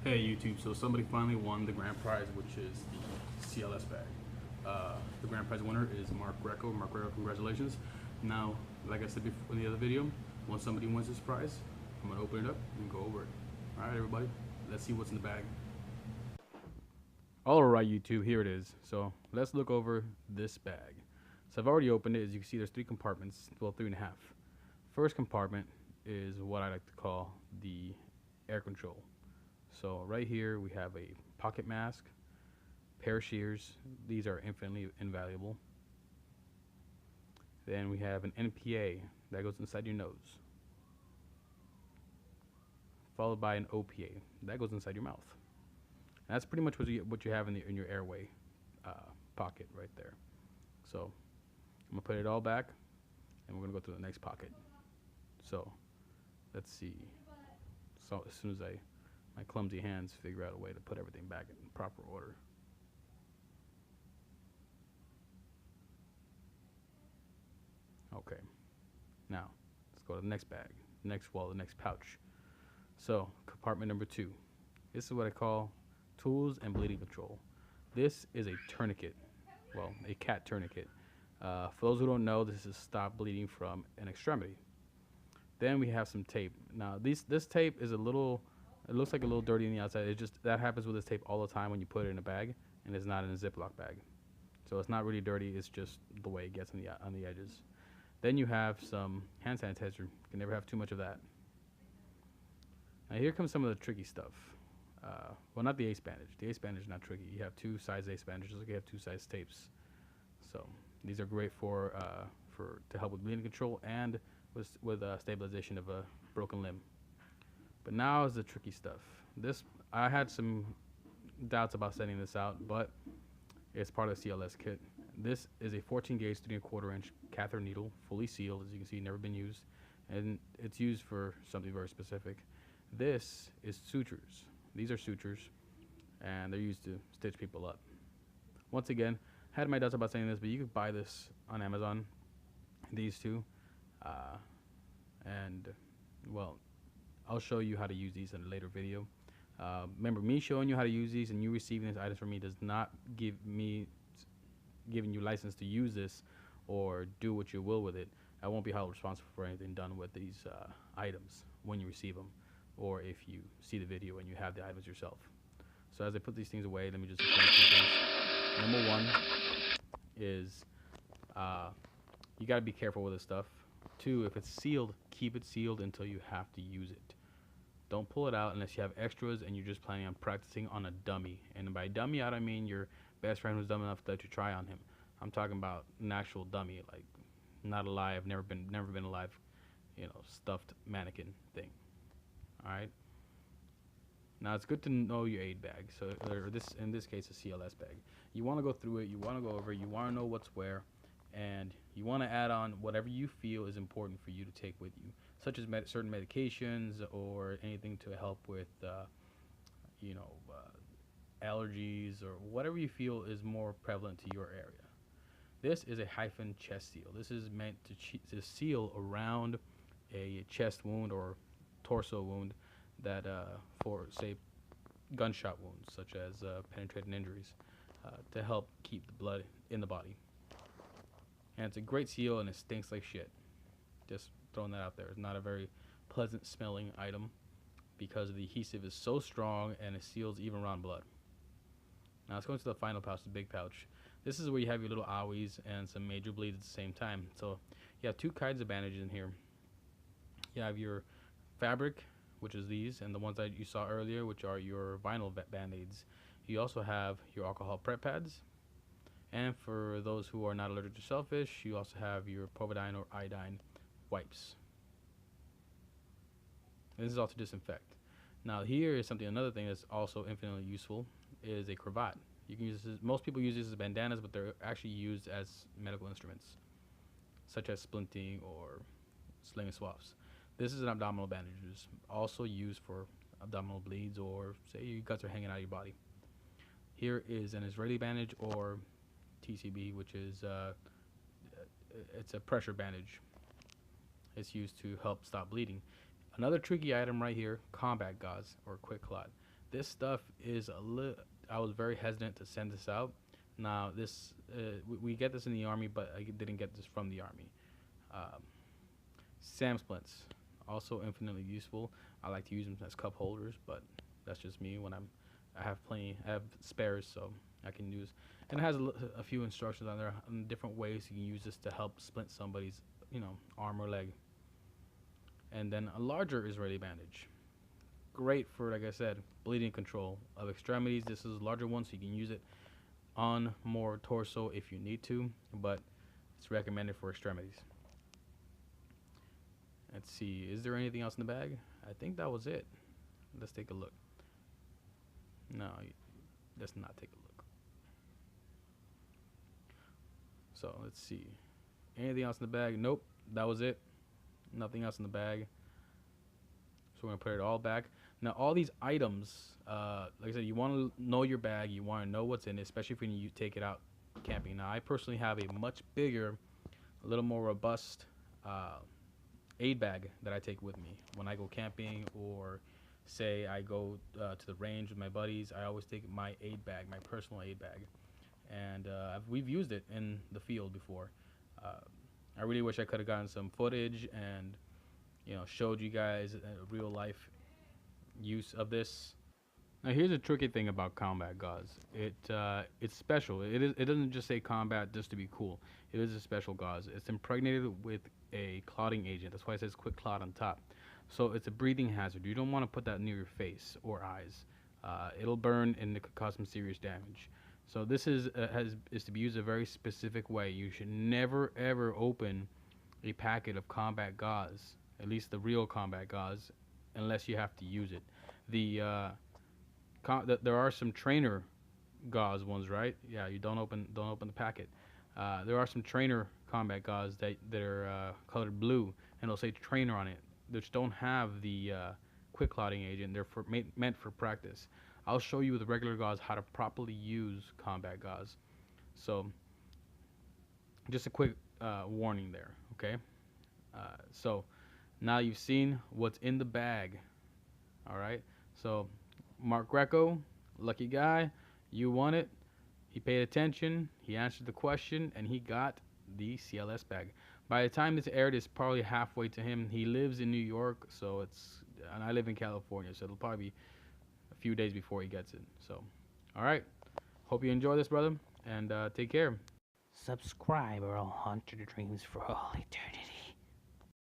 Hey YouTube, so somebody finally won the grand prize, which is the CLS bag. The grand prize winner is Marc Grecco. Marc Grecco, congratulations. Now, like I said before in the other video, once somebody wins this prize, I'm gonna open it up and go over it. Alright everybody, let's see what's in the bag. Alright YouTube, here it is. So let's look over this bag. So I've already opened it. As you can see, there's three compartments, well, 3.5. First compartment is what I like to call the air control. So right here we have a pocket mask, pair of shears. These are infinitely invaluable. Then we have an NPA that goes inside your nose, followed by an OPA that goes inside your mouth. And that's pretty much what you have in your airway pocket right there. So I'm gonna put it all back, and we're gonna go to the next pocket. So let's see. So as soon as my clumsy hands figure out a way to put everything back in proper order. Okay, now let's go to the next bag, the next pouch. So compartment number 2. This is what I call tools and bleeding control. This is a tourniquet, well, a cat tourniquet. For those who don't know, this is stop bleeding from an extremity. Then we have some tape. Now this tape is it looks like a little dirty on the outside. That happens with this tape all the time when you put it in a bag, and it's not in a Ziploc bag. So it's not really dirty, it's just the way it gets on the edges. Then you have some hand sanitizer. You can never have too much of that. Now here comes some of the tricky stuff. Well, not the ace bandage. The ace bandage is not tricky. You have two size ace bandages, like you have two size tapes. So these are great to help with bleeding control and with stabilization of a broken limb. But now is the tricky stuff. I had some doubts about sending this out, but it's part of the CLS kit. This is a 14 gauge 3¼ inch catheter needle, fully sealed, as you can see, never been used, and it's used for something very specific. This is sutures. These are sutures, and they're used to stitch people up. Once again, I had my doubts about sending this, but you could buy this on Amazon, these two, and well, I'll show you how to use these in a later video. Remember, me showing you how to use these and you receiving these items from me does not give me giving you license to use this or do what you will with it. I won't be held responsible for anything done with these items when you receive them, or if you see the video and you have the items yourself. So as I put these things away, let me just explain a few things. Number 1 is you got to be careful with this stuff. 2, if it's sealed, keep it sealed until you have to use it. Don't pull it out unless you have extras and you're just planning on practicing on a dummy. And by dummy, I don't mean your best friend who's dumb enough to let you try on him. I'm talking about an actual dummy, like not alive, never been alive, stuffed mannequin thing. All right. Now it's good to know your aid bag. So in this case, a CLS bag. You want to go through it. You want to go over it. You want to know what's where, and you want to add on whatever you feel is important for you to take with you, such as certain medications or anything to help with, allergies or whatever you feel is more prevalent to your area. This is a hyphen chest seal. This is meant to seal around a chest wound or torso wound that for, say, gunshot wounds, such as penetrating injuries, to help keep the blood in the body. And it's a great seal, and it stinks like shit. Just throwing that out there. It's not a very pleasant smelling item because the adhesive is so strong and it seals even around blood. Now let's go into the final pouch, the big pouch. This is where you have your little owies and some major bleeds at the same time. So you have two kinds of bandages in here. You have your fabric, which is these, and the ones that you saw earlier, which are your vinyl band-aids. You also have your alcohol prep pads. And for those who are not allergic to shellfish, you also have your povidone or iodine wipes. And this is all to disinfect. Now here is another thing that's also infinitely useful is a cravat. You can use this, most people use these as bandanas, but they're actually used as medical instruments, such as splinting or sling swaths. This is an abdominal bandage, also used for abdominal bleeds or say your guts are hanging out of your body. Here is an Israeli bandage or TCB, which is it's a pressure bandage. It's used to help stop bleeding. Another tricky item right here, combat gauze or quick clot. This stuff is a little. I was very hesitant to send this out. Now this we get this in the army, but I didn't get this from the army. Um, Sam splints, also infinitely useful. I like to use them as cup holders, but that's just me. When I have plenty, I have spares, so I can use. And it has a few instructions on there on different ways you can use this to help splint somebody's, arm or leg. And then a larger Israeli bandage, great for, like I said, bleeding control of extremities. This is a larger one, so you can use it on more torso if you need to, but it's recommended for extremities. Let's see, is there anything else in the bag? I think that was it. Let's take a look. No, let's not take a look. So let's see. Anything else in the bag? Nope, that was it. Nothing else in the bag. So we're gonna put it all back. Now all these items, like I said, you want to know your bag. You want to know what's in it, especially when you take it out camping. Now I personally have a much bigger, a little more robust aid bag that I take with me when I go camping, or say I go to the range with my buddies. I always take my aid bag, my personal aid bag, and we've used it in the field before. Uh, I really wish I could have gotten some footage and showed you guys a real life use of this. Now here's a tricky thing about combat gauze. It's special. It doesn't just say combat just to be cool. It is a special gauze. It's impregnated with a clotting agent. That's why it says quick clot on top. So it's a breathing hazard. You don't want to put that near your face or eyes. It'll burn and it could cause some serious damage. So this is to be used a very specific way. You should never ever open a packet of combat gauze, at least the real combat gauze, unless you have to use it. There are some trainer gauze ones, right? Yeah, you don't open the packet. There are some trainer combat gauze that are colored blue, and it'll say trainer on it, which don't have the quick clotting agent. They're meant for practice. I'll show you with regular gauze how to properly use combat gauze. So, just a quick warning there, okay? So now you've seen what's in the bag. All right. So Marc Grecco, lucky guy, you won it. He paid attention, he answered the question, and he got the CLS bag. By the time this aired, it's probably halfway to him. He lives in New York, and I live in California, so it'll probably be a few days before he gets it. So, all right. Hope you enjoy this, brother, and take care. Subscribe or I'll haunt your dreams for all eternity.